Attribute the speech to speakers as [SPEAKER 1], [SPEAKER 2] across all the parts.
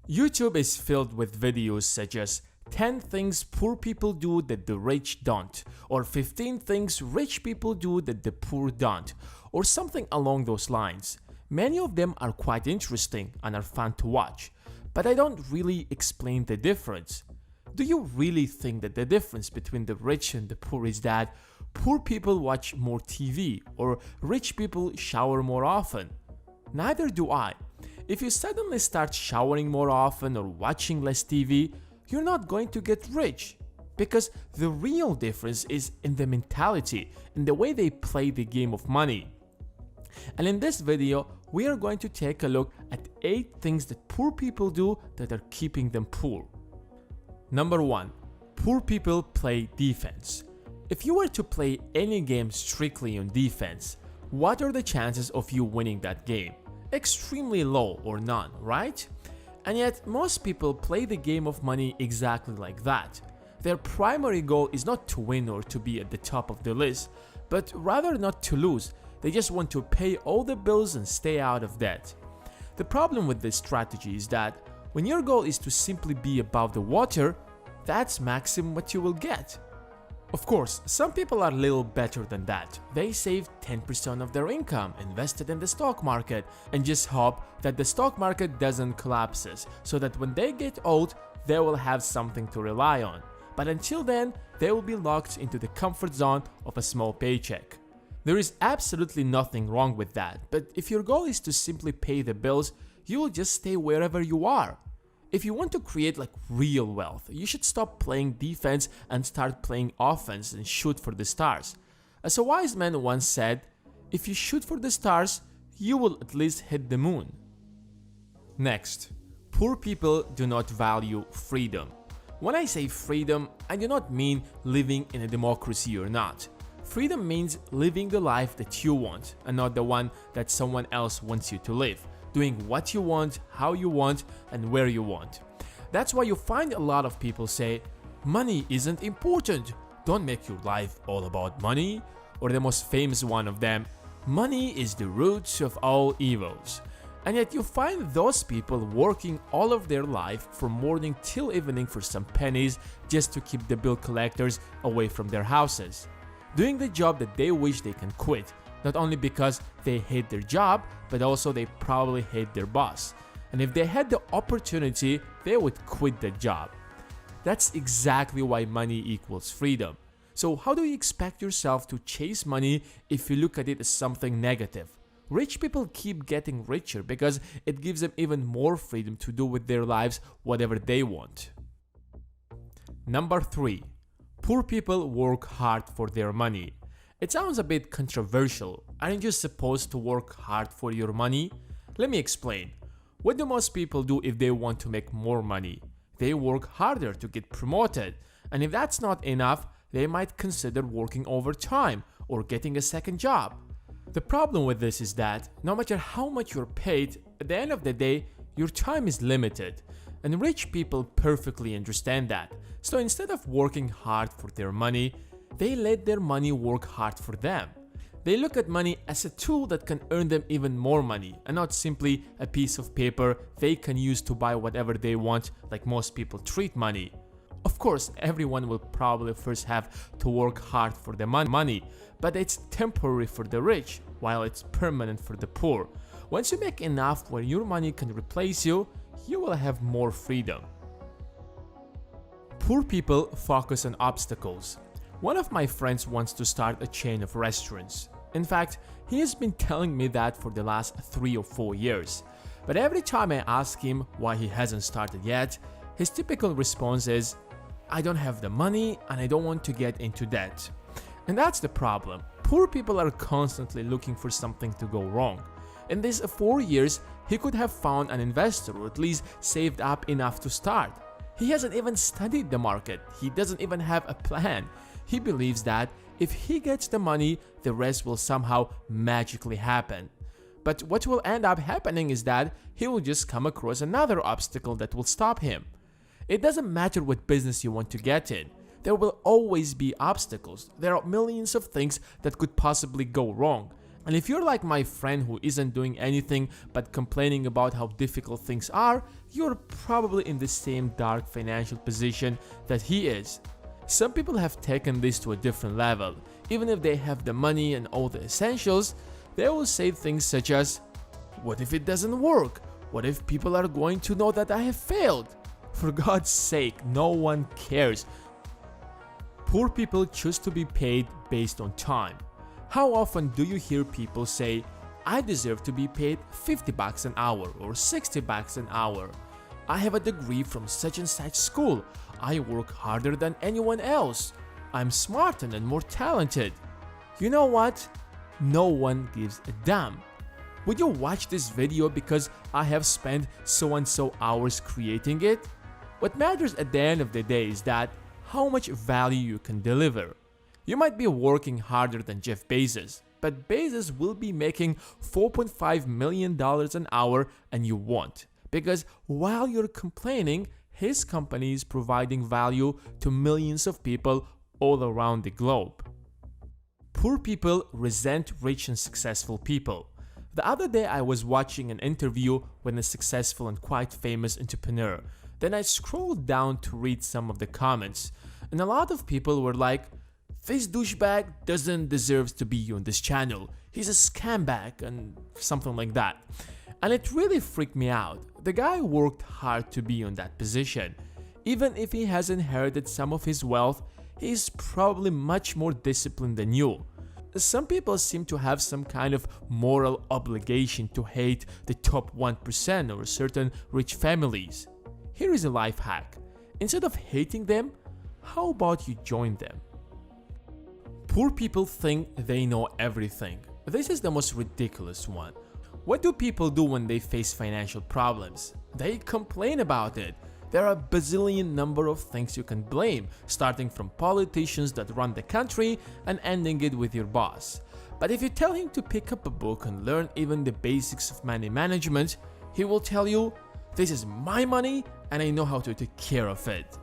[SPEAKER 1] YouTube is filled with videos such as 10 things poor people do that the rich don't, or 15 things rich people do that the poor don't, or something along those lines. Many of them are quite interesting and are fun to watch, but I don't really explain the difference. Do you really think that the difference between the rich and the poor is that poor people watch more TV or rich people shower more often? Neither do I. If you suddenly start showering more often or watching less TV, you're not going to get rich. Because the real difference is in the mentality, in the way they play the game of money. And in this video, we are going to take a look at 8 things that poor people do that are keeping them poor. Number 1. Poor people play defense. If you were to play any game strictly on defense, what are the chances of you winning that game? Extremely low or none, right? And yet, most people play the game of money exactly like that. Their primary goal is not to win or to be at the top of the list, but rather not to lose. They just want to pay all the bills and stay out of debt. The problem with this strategy is that when your goal is to simply be above the water, that's maximum what you will get. Of course, some people are a little better than that. They save 10% of their income invested in the stock market and just hope that the stock market doesn't collapse, so that when they get old, they will have something to rely on. But until then, they will be locked into the comfort zone of a small paycheck. There is absolutely nothing wrong with that, but if your goal is to simply pay the bills, you will just stay wherever you are. If you want to create real wealth, you should stop playing defense and start playing offense and shoot for the stars. As a wise man once said, if you shoot for the stars, you will at least hit the moon. Next, poor people do not value freedom. When I say freedom, I do not mean living in a democracy or not. Freedom means living the life that you want and not the one that someone else wants you to live. Doing what you want, how you want, and where you want. That's why you find a lot of people say, money isn't important, don't make your life all about money. Or the most famous one of them, money is the root of all evils. And yet you find those people working all of their life from morning till evening for some pennies just to keep the bill collectors away from their houses. Doing the job that they wish they can quit, not only because they hate their job, but also they probably hate their boss. And if they had the opportunity, they would quit the job. That's exactly why money equals freedom. So how do you expect yourself to chase money if you look at it as something negative? Rich people keep getting richer because it gives them even more freedom to do with their lives whatever they want. Number 3. Poor people work hard for their money. It sounds a bit controversial. Aren't you supposed to work hard for your money? Let me explain. What do most people do if they want to make more money? They work harder to get promoted. And if that's not enough, they might consider working overtime or getting a second job. The problem with this is that no matter how much you're paid, at the end of the day, your time is limited. And rich people perfectly understand that. So instead of working hard for their money, they let their money work hard for them. They look at money as a tool that can earn them even more money and not simply a piece of paper they can use to buy whatever they want like most people treat money. Of course, everyone will probably first have to work hard for the money, but it's temporary for the rich, while it's permanent for the poor. Once you make enough where your money can replace you, you will have more freedom. Poor people focus on obstacles. One of my friends wants to start a chain of restaurants. In fact, he has been telling me that for the last 3 or 4 years. But every time I ask him why he hasn't started yet, his typical response is, I don't have the money and I don't want to get into debt. And that's the problem. Poor people are constantly looking for something to go wrong. In these 4 years, he could have found an investor or at least saved up enough to start. He hasn't even studied the market. He doesn't even have a plan. He believes that if he gets the money, the rest will somehow magically happen. But what will end up happening is that he will just come across another obstacle that will stop him. It doesn't matter what business you want to get in. There will always be obstacles. There are millions of things that could possibly go wrong. And if you're like my friend who isn't doing anything but complaining about how difficult things are, you're probably in the same dark financial position that he is. Some people have taken this to a different level. Even if they have the money and all the essentials, they will say things such as, "What if it doesn't work? What if people are going to know that I have failed?" For God's sake, no one cares. Poor people choose to be paid based on time. How often do you hear people say, "I deserve to be paid $50 an hour or $60 an hour. I have a degree from such and such school. I work harder than anyone else. I'm smarter and more talented." You know what? No one gives a damn. Would you watch this video because I have spent so and so hours creating it? What matters at the end of the day is that how much value you can deliver. You might be working harder than Jeff Bezos, but Bezos will be making $4.5 million an hour and you won't. Because while you're complaining, his company is providing value to millions of people all around the globe. Poor people resent rich and successful people. The other day I was watching an interview with a successful and quite famous entrepreneur. Then I scrolled down to read some of the comments, and a lot of people were like, "This douchebag doesn't deserve to be on this channel. He's a scumbag," and something like that. And it really freaked me out. The guy worked hard to be on that position. Even if he has inherited some of his wealth, he's probably much more disciplined than you. Some people seem to have some kind of moral obligation to hate the top 1% or certain rich families. Here is a life hack. Instead of hating them, how about you join them? Poor people think they know everything. This is the most ridiculous one. What do people do when they face financial problems? They complain about it. There are a bazillion number of things you can blame, starting from politicians that run the country and ending it with your boss. But if you tell him to pick up a book and learn even the basics of money management, he will tell you, "This is my money and I know how to take care of it."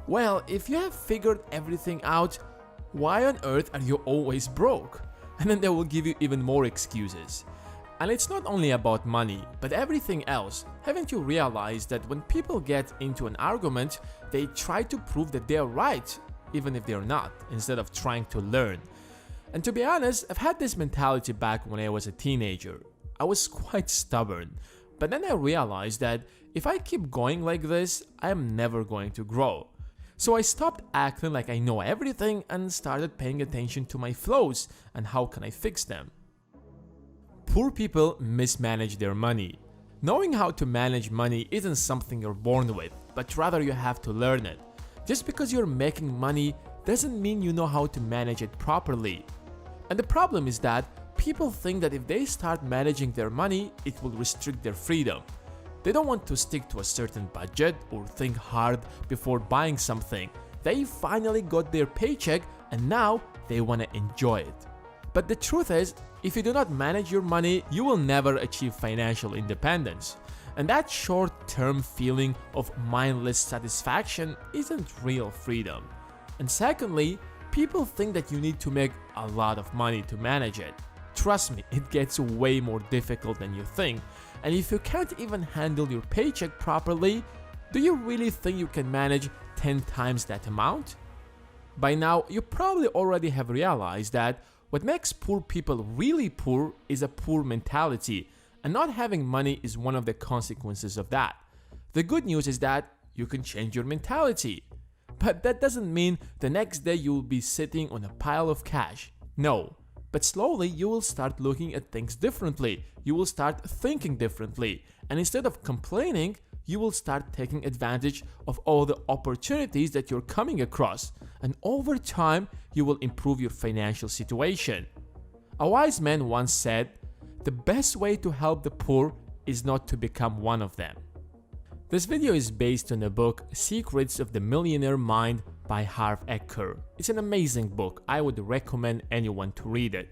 [SPEAKER 1] Well, if you have figured everything out, why on earth are you always broke? And then they will give you even more excuses. And it's not only about money, but everything else. Haven't you realized that when people get into an argument, they try to prove that they're right, even if they're not, instead of trying to learn? And to be honest, I've had this mentality back when I was a teenager. I was quite stubborn. But then I realized that if I keep going like this, I am never going to grow. So I stopped acting like I know everything and started paying attention to my flaws and how can I fix them. Poor people mismanage their money. Knowing how to manage money isn't something you're born with, but rather you have to learn it. Just because you're making money doesn't mean you know how to manage it properly. And the problem is that people think that if they start managing their money, it will restrict their freedom. They don't want to stick to a certain budget or think hard before buying something. They finally got their paycheck and now they want to enjoy it. But the truth is, if you do not manage your money, you will never achieve financial independence. And that short-term feeling of mindless satisfaction isn't real freedom. And secondly, people think that you need to make a lot of money to manage it. Trust me, it gets way more difficult than you think. And if you can't even handle your paycheck properly, do you really think you can manage 10 times that amount? By now, you probably already have realized that what makes poor people really poor is a poor mentality, and not having money is one of the consequences of that. The good news is that you can change your mentality. But that doesn't mean the next day you will be sitting on a pile of cash. No. But slowly you will start looking at things differently, you will start thinking differently, and instead of complaining, you will start taking advantage of all the opportunities that you're coming across, and over time you will improve your financial situation. A wise man once said, "The best way to help the poor is not to become one of them." This video is based on the book Secrets of the Millionaire Mind by Harv Eker. It's an amazing book. I would recommend anyone to read it.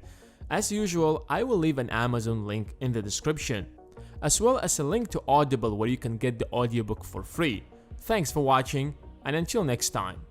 [SPEAKER 1] As usual, I will leave an Amazon link in the description, as well as a link to Audible where you can get the audiobook for free. Thanks for watching, and until next time.